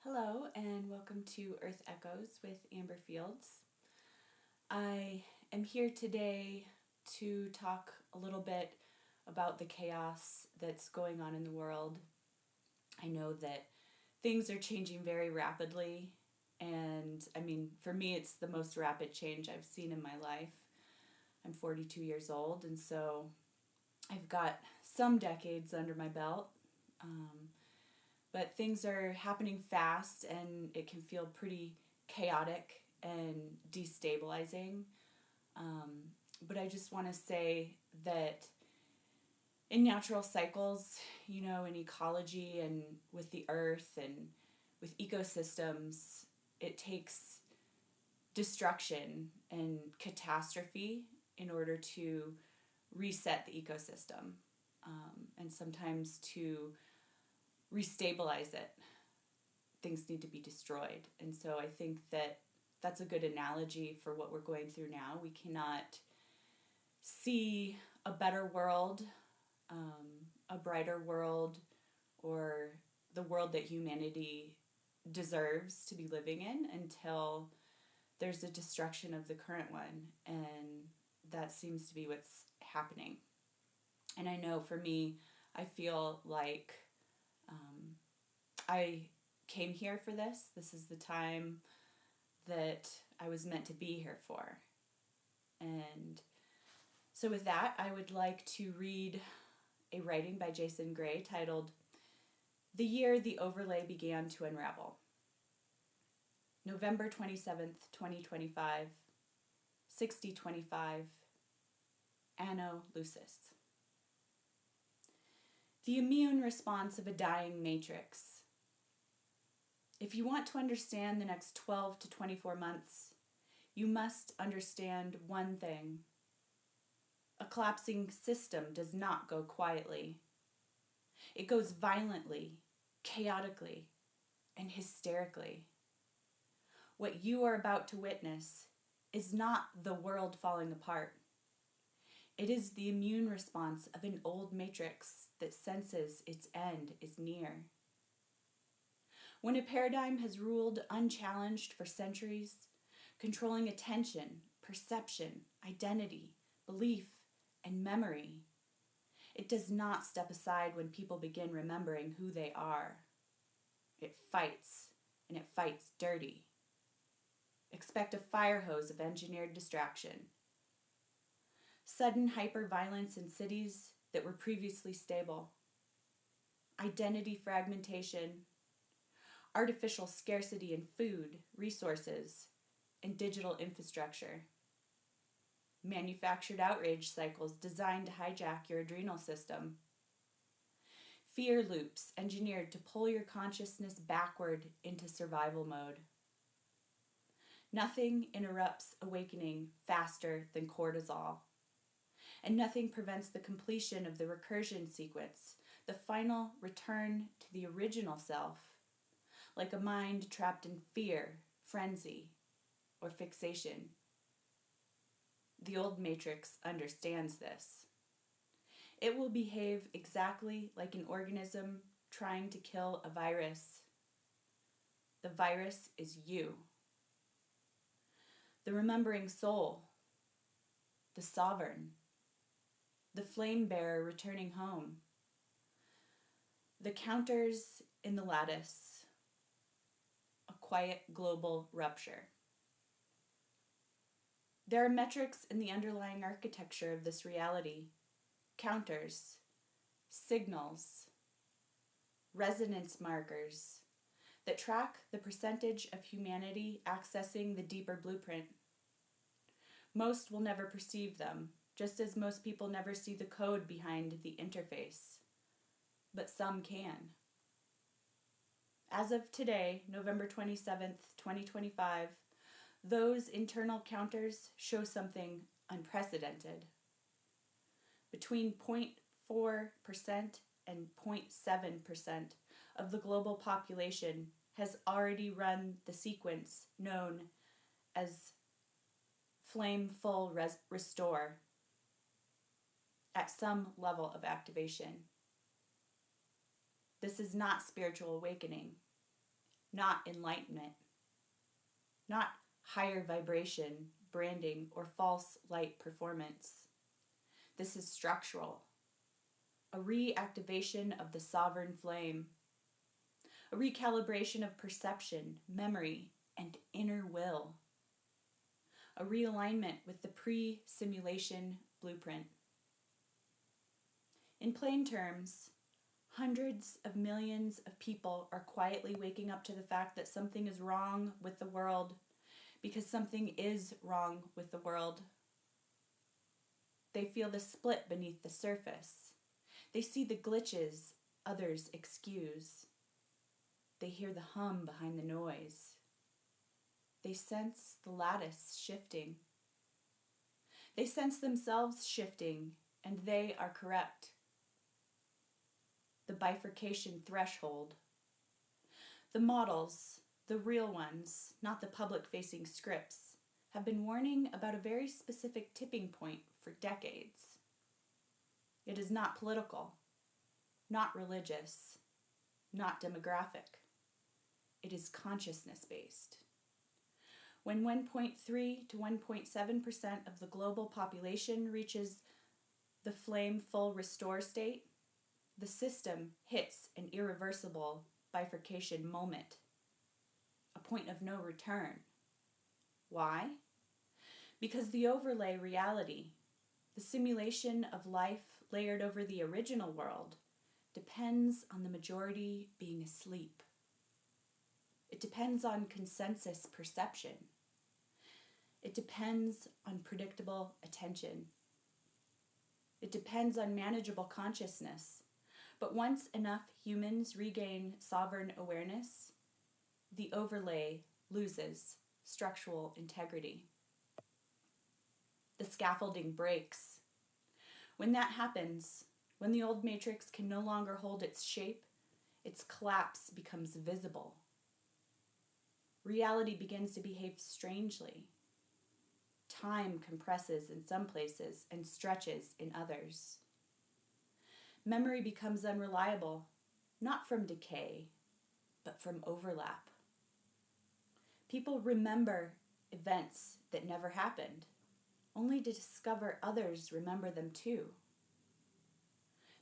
Hello and welcome to Earth Echoes with Amber Fields. I am here today to talk a little bit about the chaos that's going on in the world. I know that things are changing very rapidly, and for me, it's the most rapid change I've seen in my life. I'm 42 years old, and so I've got some decades under my belt. But things are happening fast and it can feel pretty chaotic and destabilizing. But I just want to say that in natural cycles, in ecology and with the earth and with ecosystems, it takes destruction and catastrophe in order to reset the ecosystem, and sometimes to restabilize it, things need to be destroyed. And so I think that that's a good analogy for what we're going through now. We cannot see a better world, a brighter world, or the world that humanity deserves to be living in until there's a destruction of the current one. And that seems to be what's happening. And I know for me, I feel like I came here for this. This is the time that I was meant to be here for. And so with that, I would like to read a writing by Jason Gray titled "The Year the Overlay Began to Unravel." November 27th, 2025, 6025, Anno Lucis. The immune response of a dying matrix. If you want to understand the next 12 to 24 months, you must understand one thing. A collapsing system does not go quietly. It goes violently, chaotically, and hysterically. What you are about to witness is not the world falling apart. It is the immune response of an old matrix that senses its end is near. When a paradigm has ruled unchallenged for centuries, controlling attention, perception, identity, belief, and memory, it does not step aside when people begin remembering who they are. It fights, and it fights dirty. Expect a fire hose of engineered distraction. Sudden hyper-violence in cities that were previously stable. Identity fragmentation. Artificial scarcity in food, resources, and digital infrastructure. Manufactured outrage cycles designed to hijack your adrenal system. Fear loops engineered to pull your consciousness backward into survival mode. Nothing interrupts awakening faster than cortisol. And nothing prevents the completion of the recursion sequence, the final return to the original self, like a mind trapped in fear, frenzy, or fixation. The old matrix understands this. It will behave exactly like an organism trying to kill a virus. The virus is you. The remembering soul, the sovereign, the flame bearer returning home, the counters in the lattice, a quiet global rupture. There are metrics in the underlying architecture of this reality, counters, signals, resonance markers that track the percentage of humanity accessing the deeper blueprint. Most will never perceive them, just as most people never see the code behind the interface. But some can. As of today, November 27th, 2025, those internal counters show something unprecedented. Between 0.4% and 0.7% of the global population has already run the sequence known as Flame Full Restore at some level of activation. This is not spiritual awakening. not enlightenment, not higher vibration, branding, or false light performance. This is structural, a reactivation of the sovereign flame, a recalibration of perception, memory, and inner will, a realignment with the pre-simulation blueprint. In plain terms, hundreds of millions of people are quietly waking up to the fact that something is wrong with the world because something is wrong with the world. They feel the split beneath the surface. They see the glitches others excuse. They hear the hum behind the noise. They sense the lattice shifting. They sense themselves shifting, and they are correct. The bifurcation threshold. The models, the real ones, not the public-facing scripts, have been warning about a very specific tipping point for decades. It is not political, not religious, not demographic. It is consciousness-based. When 1.3 to 1.7% of the global population reaches the flame full restore state, the system hits an irreversible bifurcation moment, a point of no return. Why? Because the overlay reality, the simulation of life layered over the original world, depends on the majority being asleep. It depends on consensus perception. It depends on predictable attention. It depends on manageable consciousness. But once enough humans regain sovereign awareness, the overlay loses structural integrity. The scaffolding breaks. When that happens, when the old matrix can no longer hold its shape, its collapse becomes visible. Reality begins to behave strangely. Time compresses in some places and stretches in others. Memory becomes unreliable, not from decay, but from overlap. People remember events that never happened, only to discover others remember them too.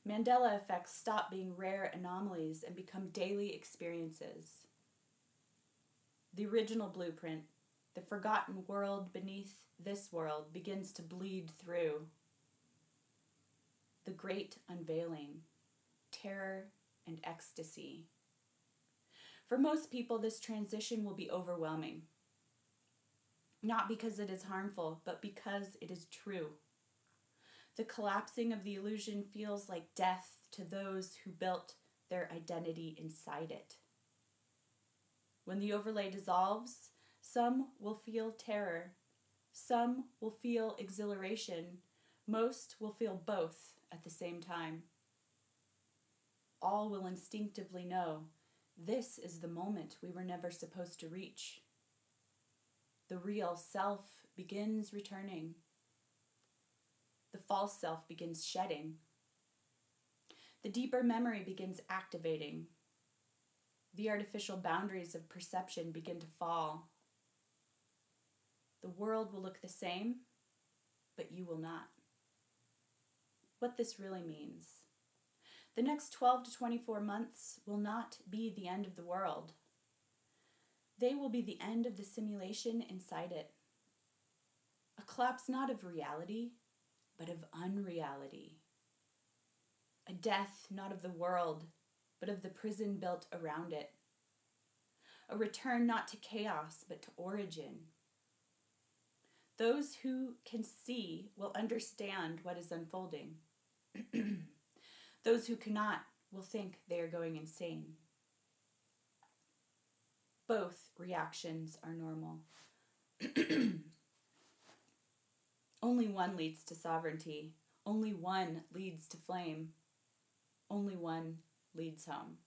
Mandela effects stop being rare anomalies and become daily experiences. The original blueprint, the forgotten world beneath this world, begins to bleed through. The great unveiling, terror and ecstasy. For most people, this transition will be overwhelming. Not because it is harmful, but because it is true. The collapsing of the illusion feels like death to those who built their identity inside it. When the overlay dissolves, some will feel terror, some will feel exhilaration, most will feel both at the same time. All will instinctively know this is the moment we were never supposed to reach. The real self begins returning. The false self begins shedding. The deeper memory begins activating. The artificial boundaries of perception begin to fall. The world will look the same, but you will not. What this really means. The next 12 to 24 months will not be the end of the world. They will be the end of the simulation inside it. A collapse not of reality, but of unreality. A death not of the world, but of the prison built around it. A return not to chaos, but to origin. Those who can see will understand what is unfolding. Those who cannot will think they are going insane. Both reactions are normal. Only one leads to sovereignty. Only one leads to flame. Only one leads home.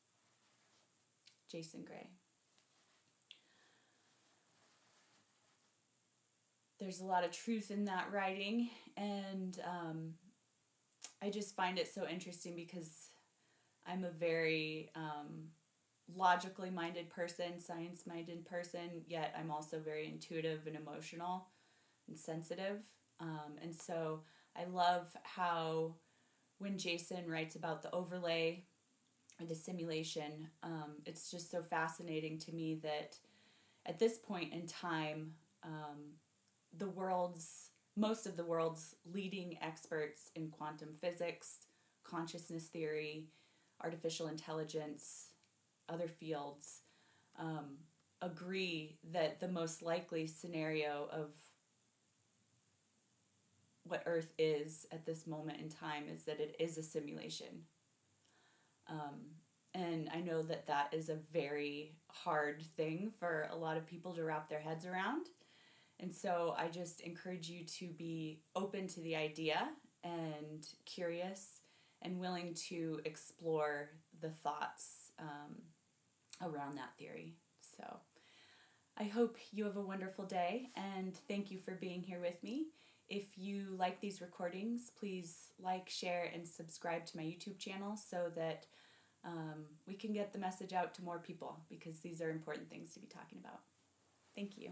Jason Gray. There's a lot of truth in that writing, and I just find it so interesting because I'm a very logically minded person, science minded person, yet I'm also very intuitive and emotional and sensitive. And so I love how when Jason writes about the overlay or the simulation, it's just so fascinating to me that at this point in time, the world's most of the world's leading experts in quantum physics, consciousness theory, artificial intelligence, other fields, agree that the most likely scenario of what Earth is at this moment in time is that it is a simulation. And I know that that is a very hard thing for a lot of people to wrap their heads around. And so I just encourage you to be open to the idea and curious and willing to explore the thoughts around that theory. So I hope you have a wonderful day, and thank you for being here with me. If you like these recordings, please like, share, and subscribe to my YouTube channel so that we can get the message out to more people, because these are important things to be talking about. Thank you.